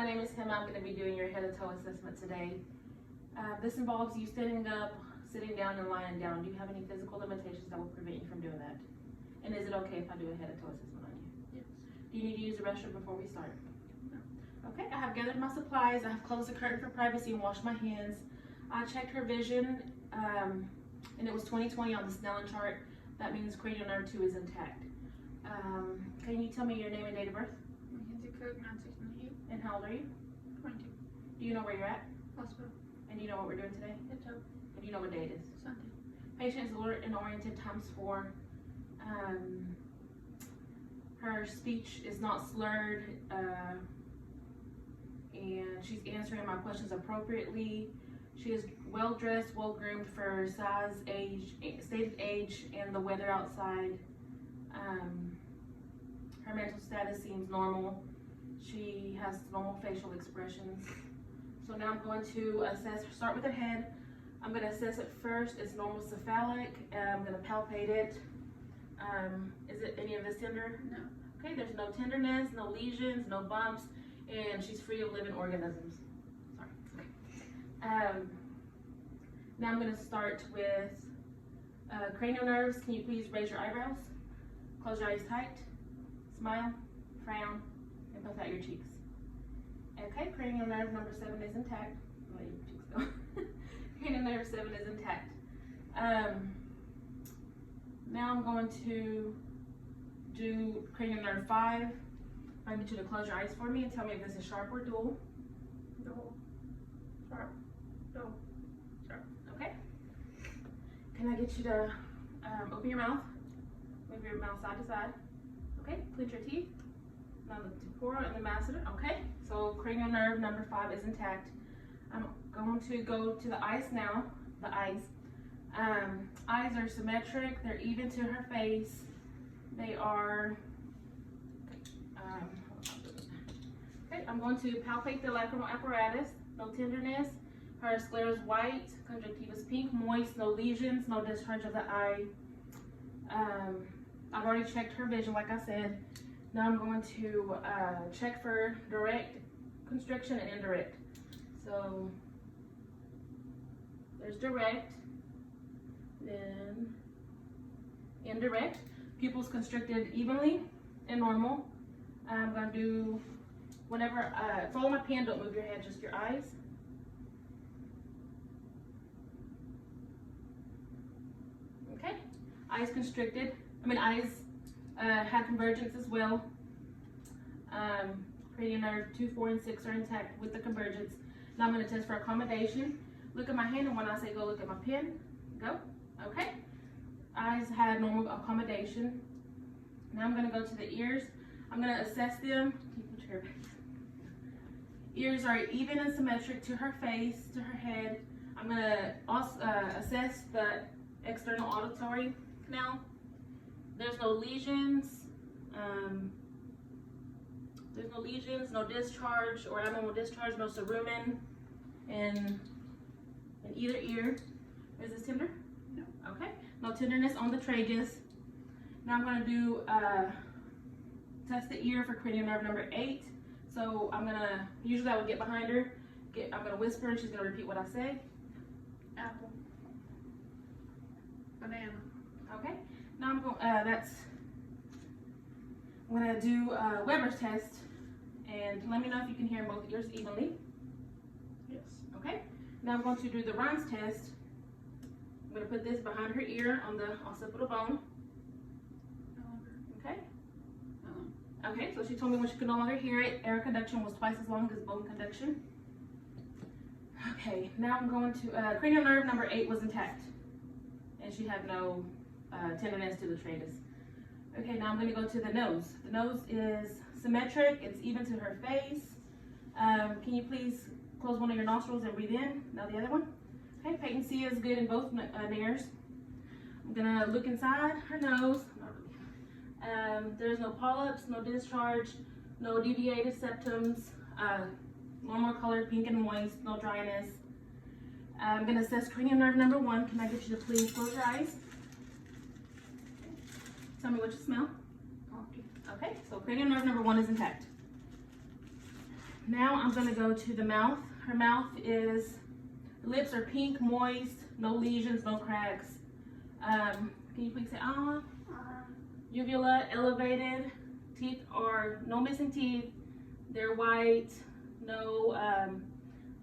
name is Tim. I'm going to be doing your head to toe assessment today. This involves you standing up, sitting down, and lying down. Do you have any physical limitations that will prevent you from doing that? And is it okay if I do a head to toe assessment on you? Yes. Do you need to use the restroom before we start? No. Okay, I have gathered my supplies. I have closed the curtain for privacy and washed my hands. I checked her vision, and it was 20/20 on the Snellen chart. That means cranial nerve 2 is intact. Can you tell me your name and date of birth? Mackenzie Cook, 968, And how old are you? 22. Do you know where you're at? Hospital. And do you know what we're doing today? Head toe. And do you know what day it is? Sunday. Patient is alert and oriented ×4. Her speech is not slurred, and she's answering my questions appropriately. She is well dressed, well groomed for size, age, stated age, and the weather outside. Her mental status seems normal. She has normal facial expressions. So now I'm going to assess, start with her head. I'm going to assess it first. It's normal cephalic. I'm going to palpate it. Is it any of this tender? No. Okay, there's no tenderness, no lesions, no bumps, and she's free of living organisms. Sorry. Okay. Now I'm going to start with cranial nerves. Can you please raise your eyebrows? Close your eyes tight. Smile, frown, and puff out your cheeks. Okay, cranial nerve number 7 is intact. Let your cheeks go. Cranial nerve 7 is intact. Now I'm going to do cranial nerve 5. I need you to close your eyes for me and tell me if this is sharp or dual. Dual. Sharp. Dual. Sharp. Okay. Can I get you to open your mouth? Move your mouth side to side. Okay, clench your teeth. Now the tempora and the masseter. Okay, so cranial nerve number 5 is intact. I'm going to go to the eyes now. The eyes. Eyes are symmetric. They're even to her face. They are. Okay, I'm going to palpate the lacrimal apparatus. No tenderness. Her sclera is white. Conjunctiva is pink, moist. No lesions. No discharge of the eye. I've already checked her vision, like I said. Now I'm going to check for direct constriction and indirect. So there's direct, then indirect. Pupils constricted evenly and normal. I'm going to do whenever, follow my pen, don't move your head, just your eyes. Okay, eyes constricted. Eyes had convergence as well. Cranial nerve 2, 4, and 6 are intact with the convergence. Now I'm going to test for accommodation. Look at my hand, and when I say go, look at my pen. Go. Okay. Eyes had normal accommodation. Now I'm going to go to the ears. I'm going to assess them. Keep the chair back. Ears are even and symmetric to her face, to her head. I'm going to also assess the external auditory canal. There's no lesions. There's no lesions, no discharge or abnormal discharge, no cerumen in either ear. Is this tender? No. Okay. No tenderness on the tragus. Now I'm going to do test the ear for cranial nerve number 8. So I'm going to, usually I would get behind her. I'm going to whisper and she's going to repeat what I say. Apple. Banana. Okay. Now I'm going, I'm going to do Weber's test, and let me know if you can hear in both ears evenly. Yes. Okay. Now I'm going to do the Rhines test. I'm going to put this behind her ear on the occipital bone. No longer. Okay. Okay, so she told me when she could no longer hear it, air conduction was twice as long as bone conduction. Okay, now I'm going to, cranial nerve number 8 was intact, and she had no tenderness to the tragus. Okay, now I'm going to go to the nose. The nose is symmetric. It's even to her face. Can you please close one of your nostrils and breathe in? Now the other one. Okay, patency is good in both nares. I'm going to look inside her nose. There's no polyps, no discharge, no deviated septums, normal color, pink and moist, no dryness. I'm going to assess cranial nerve number 1. Can I get you to please close your eyes? Tell me what you smell. Coffee. Okay, so cranial nerve number 1 is intact. Now I'm gonna go to the mouth. Her mouth is, lips are pink, moist, no lesions, no cracks. Can you please say Uvula elevated, teeth are no missing teeth. They're white, no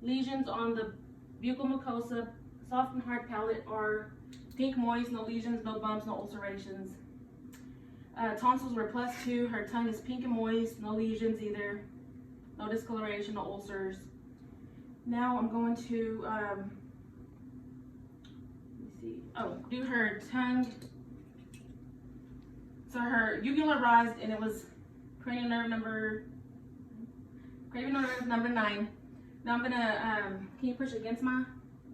lesions on the buccal mucosa, soft and hard palate are pink, moist, no lesions, no bumps, no ulcerations. Tonsils were +2. Her tongue is pink and moist, no lesions either, no discoloration, no ulcers. Now I'm going to let me see. Oh, do her tongue. So her uvula rised, and it was cranial nerve number 9. Now I'm gonna can you push against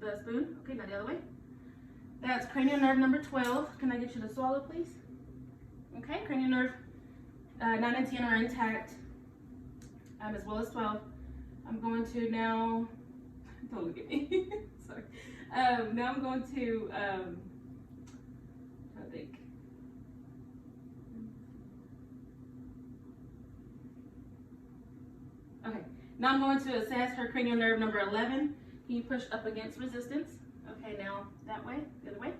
the spoon? Okay, now the other way. That's cranial nerve number 12. Can I get you to swallow, please? Okay, cranial nerve 9 and 10 are intact, as well as 12. I'm going to now, don't look at me, sorry. Now I'm going to, I think. Okay, now I'm going to assess her cranial nerve number 11. Can you push up against resistance? Okay, now that way, the other way.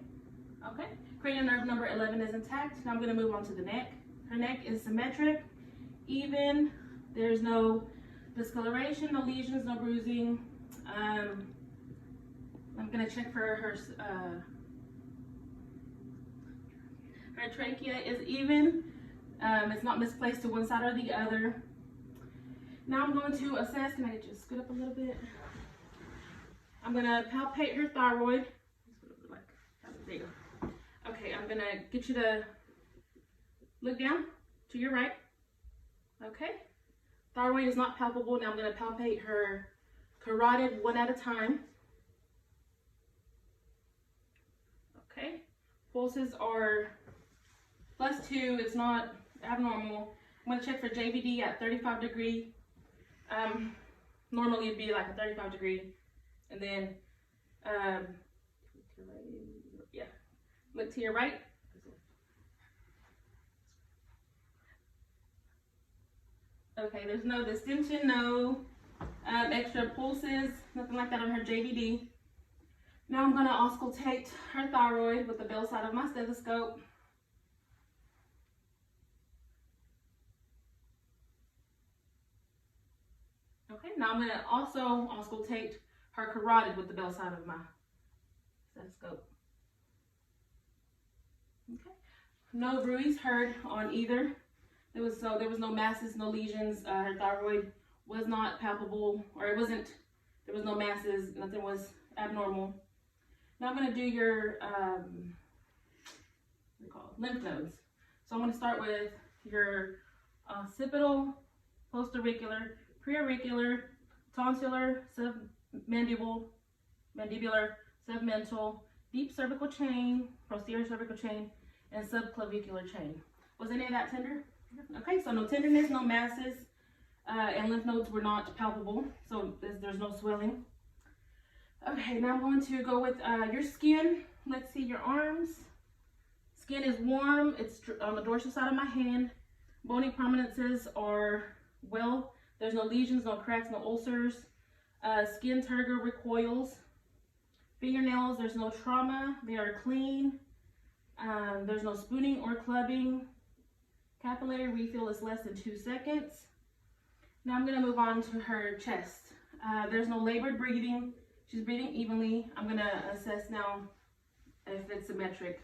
Okay, cranial nerve number 11 is intact. Now I'm going to move on to the neck. Her neck is symmetric, even. There's no discoloration, no lesions, no bruising. I'm going to check for her trachea is even. It's not misplaced to one side or the other. Now I'm going to assess. Can I get you to scoot up a little bit? I'm going to palpate her thyroid. There you go. Okay, I'm going to get you to look down to your right. Okay. Thyroid is not palpable. Now I'm going to palpate her carotid one at a time. Okay. Pulses are +2. It's not abnormal. I'm going to check for JVD at 35 degree. Normally it'd be like a 35 degree. And then, yeah, look to your right. Okay, there's no distension, no extra pulses, nothing like that on her JVD. Now I'm going to auscultate her thyroid with the bell side of my stethoscope. Okay, now I'm going to also auscultate her carotid with the bell side of my stethoscope. Okay, no bruise heard on either. There was no masses, no lesions. Her thyroid was not palpable, or it wasn't. There was no masses. Nothing was abnormal. Now I'm going to do your what do you call it? Lymph nodes. So I'm going to start with your occipital, postauricular, preauricular, tonsillar, submandibular, submental, deep cervical chain, posterior cervical chain, and subclavicular chain. Was any of that tender? Okay, so no tenderness, no masses, and lymph nodes were not palpable, so there's no swelling. Okay, now I'm going to go with your skin. Let's see your arms. Skin is warm. It's on the dorsal side of my hand. Bony prominences are well. There's no lesions, no cracks, no ulcers. Skin turgor recoils. Fingernails, there's no trauma. They are clean. There's no spooning or clubbing. Capillary refill is less than 2 seconds. Now I'm going to move on to her chest. There's no labored breathing. She's breathing evenly. I'm going to assess now if it's symmetric.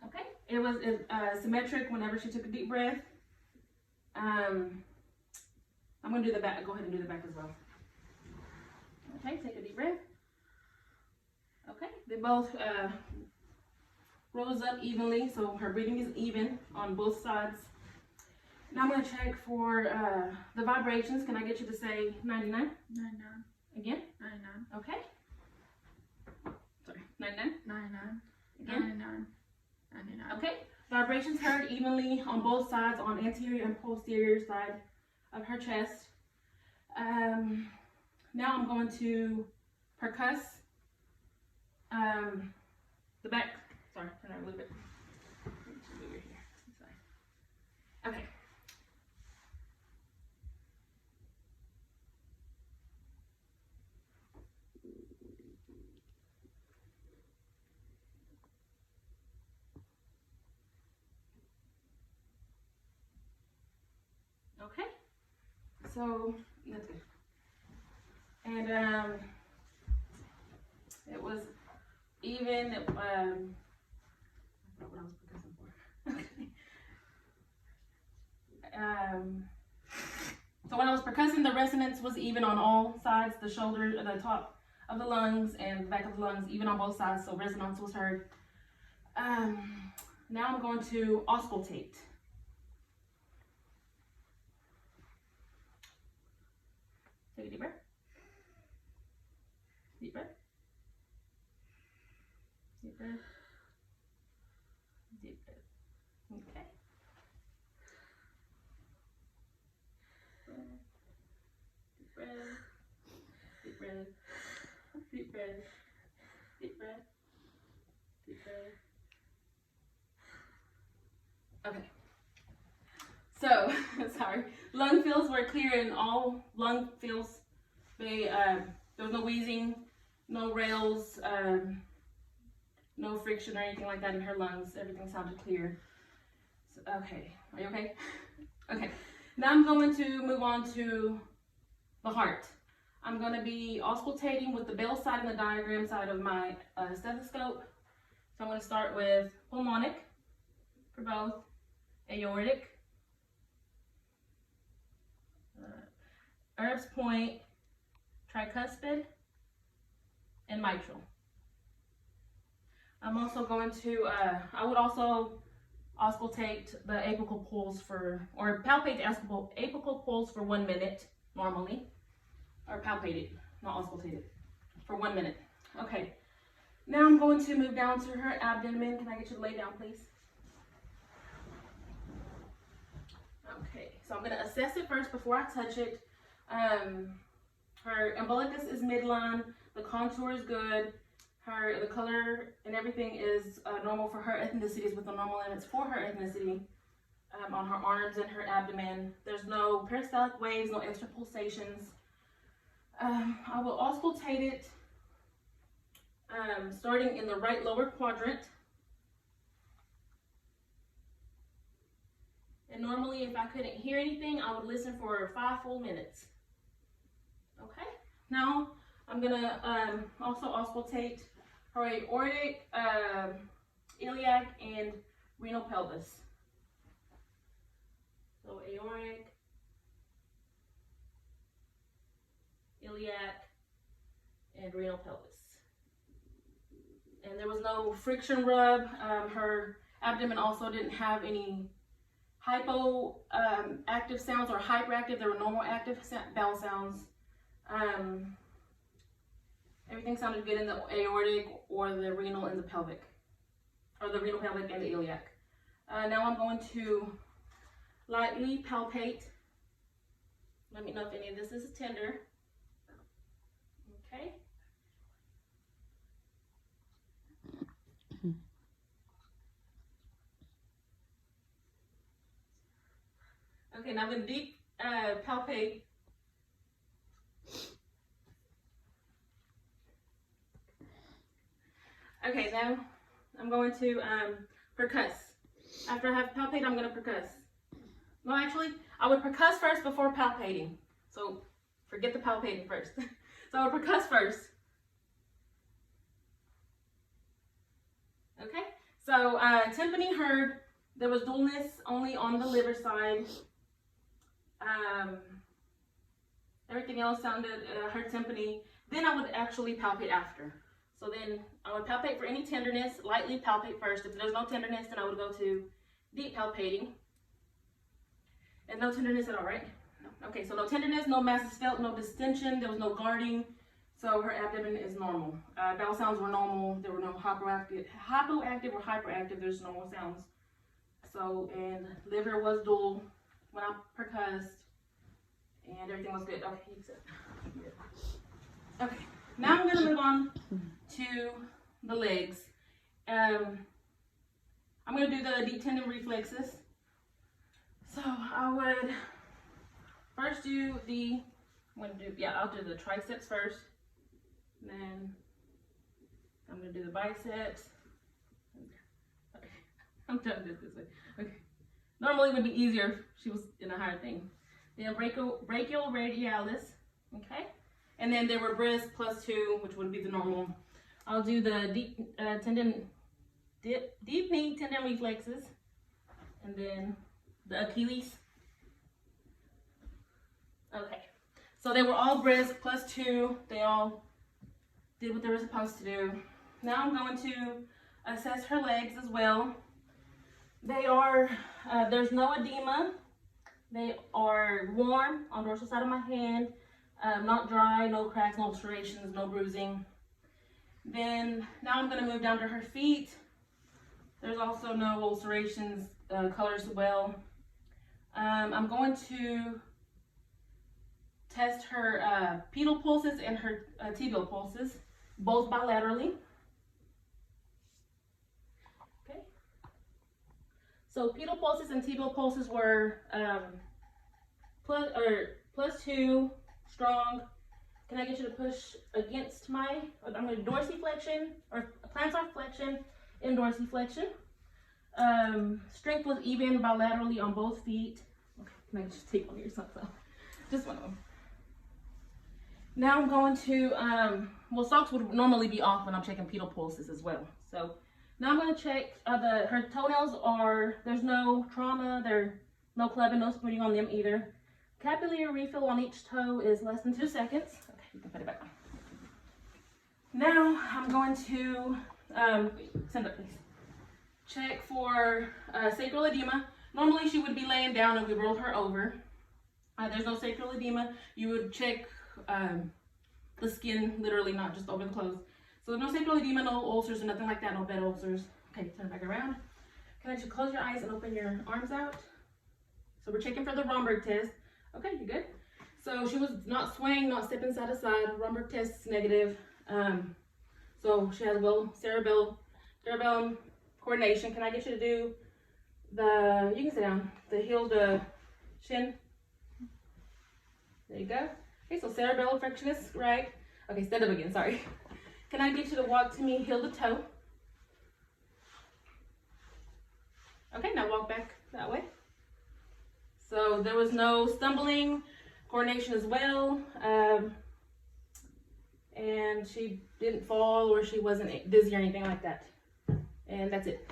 Okay, it was symmetric whenever she took a deep breath. I'm going to do the back. Go ahead and do the back as well. Okay, take a deep breath. Okay, they both rose up evenly, so her breathing is even on both sides. Now I'm going to check for the vibrations. Can I get you to say 99? 99. Again? 99. Okay. Sorry, 99? 99. Again? 99. 99. Okay. Vibrations heard evenly on both sides, on anterior and posterior side of her chest. Now I'm going to percuss the back. Sorry, turn around a little bit. Okay. So that's good. And it was even. I forgot what I was percussing for. So when I was percussing, the resonance was even on all sides, the shoulder, the top of the lungs and the back of the lungs, even on both sides, so resonance was heard. Now I'm going to auscultate. Take a deep breath. Deep breath. Deep breath. Deep breath. Okay. Deep breath. Deep breath. Deep breath. Deep breath. Deep breath. Okay. So, sorry. Lung fills were clear in all lung fills. There was no wheezing, no rails, no friction or anything like that in her lungs. Everything sounded clear. So, okay. Are you okay? Okay. Now I'm going to move on to the heart. I'm going to be auscultating with the Bell side and the diaphragm side of my stethoscope. So I'm going to start with pulmonic for both, aortic, Erb's point, tricuspid, and mitral. I'm also going to, I would also auscultate the apical pulse or palpate the apical pulse for 1 minute normally, or palpate it, not auscultate it, for 1 minute. Okay, now I'm going to move down to her abdomen. Can I get you to lay down, please? Okay, so I'm going to assess it first before I touch it. Her umbilicus is midline, the contour is good, the color and everything is normal for her ethnicities, with the normal limits for her ethnicity on her arms and her abdomen. There's no peristaltic waves, no extra pulsations. I will auscultate it starting in the right lower quadrant. And normally if I couldn't hear anything, I would listen for 5 full minutes. Okay, now I'm gonna also auscultate her aortic, iliac, and renal pelvis. So aortic, iliac, and renal pelvis. And there was no friction rub. Her abdomen also didn't have any hypoactive sounds or hyperactive. There were normal active bowel sounds. Everything sounded good in the aortic or the renal and the pelvic, or the renal, pelvic, and the iliac. Now I'm going to lightly palpate. Let me know if any of this is tender. Okay. Okay, now I'm going to deep palpate. Okay, now I'm going to percuss. After I have palpate, I'm going to percuss. No, actually, I would percuss first before palpating. So forget the palpating first. So I would percuss first. Okay, so tympani heard. There was dullness only on the liver side. Everything else sounded, heard tympani. Then I would actually palpate after. So then I would palpate for any tenderness, lightly palpate first. If there's no tenderness, then I would go to deep palpating. And no tenderness at all, right? No. Okay, so no tenderness, no masses felt, no distension, there was no guarding. So her abdomen is normal. Bowel sounds were normal. There were no hypoactive or hyperactive. There's normal sounds. So, and liver was dull when I percussed, and everything was good. Okay, you said. Okay, now I'm gonna move on to the legs. I'm gonna do the deep tendon reflexes. So I would first do I'll do the triceps first. Then I'm gonna do the biceps. Okay. I'm trying to do it this way. Okay. Normally it would be easier if she was in a higher thing. then brachioradialis, okay? And then there were bris +2, which would be the normal. I'll do the deepening tendon reflexes, and then the Achilles. Okay, so they were all bris +2. They all did what they were supposed to do. Now I'm going to assess her legs as well. They are, there's no edema. They are warm on the dorsal side of my hand, not dry, no cracks, no ulcerations, no bruising. Then now I'm going to move down to her feet. There's also no ulcerations, colors well. I'm going to test her pedal pulses and her tibial pulses, both bilaterally. Okay. So pedal pulses and tibial pulses were +2, strong. Can I get you to push against my, I'm going to dorsiflexion, or plantar flexion and dorsiflexion. Strength was even bilaterally on both feet. Okay, can I just take one of your socks off? Just one of them. Now I'm going to, well, socks would normally be off when I'm checking pedal pulses as well. So now I'm going to check, her toenails are, there's no trauma, there's no clubbing, no spooning on them either. Capillary refill on each toe is less than 2 seconds. Okay, you can put it back on. Now I'm going to, stand up please. Check for sacral edema. Normally she would be laying down and we roll her over. There's no sacral edema. You would check the skin, literally, not just over the clothes. So no sacral edema, no ulcers or nothing like that, no bed ulcers. Okay, turn it back around. Can I just close your eyes and open your arms out? So we're checking for the Romberg test. Okay, you good? So she was not swaying, not stepping side to side. Romberg test is negative. So she has well cerebellum coordination. Can I get you to do the, you can sit down, the heel to shin? There you go. Okay, so cerebellum flexionist, right? Okay, stand up again, sorry. Can I get you to walk to me heel to toe? Okay, now walk back that way. So there was no stumbling, coordination as well, and she didn't fall or she wasn't dizzy or anything like that. And that's it.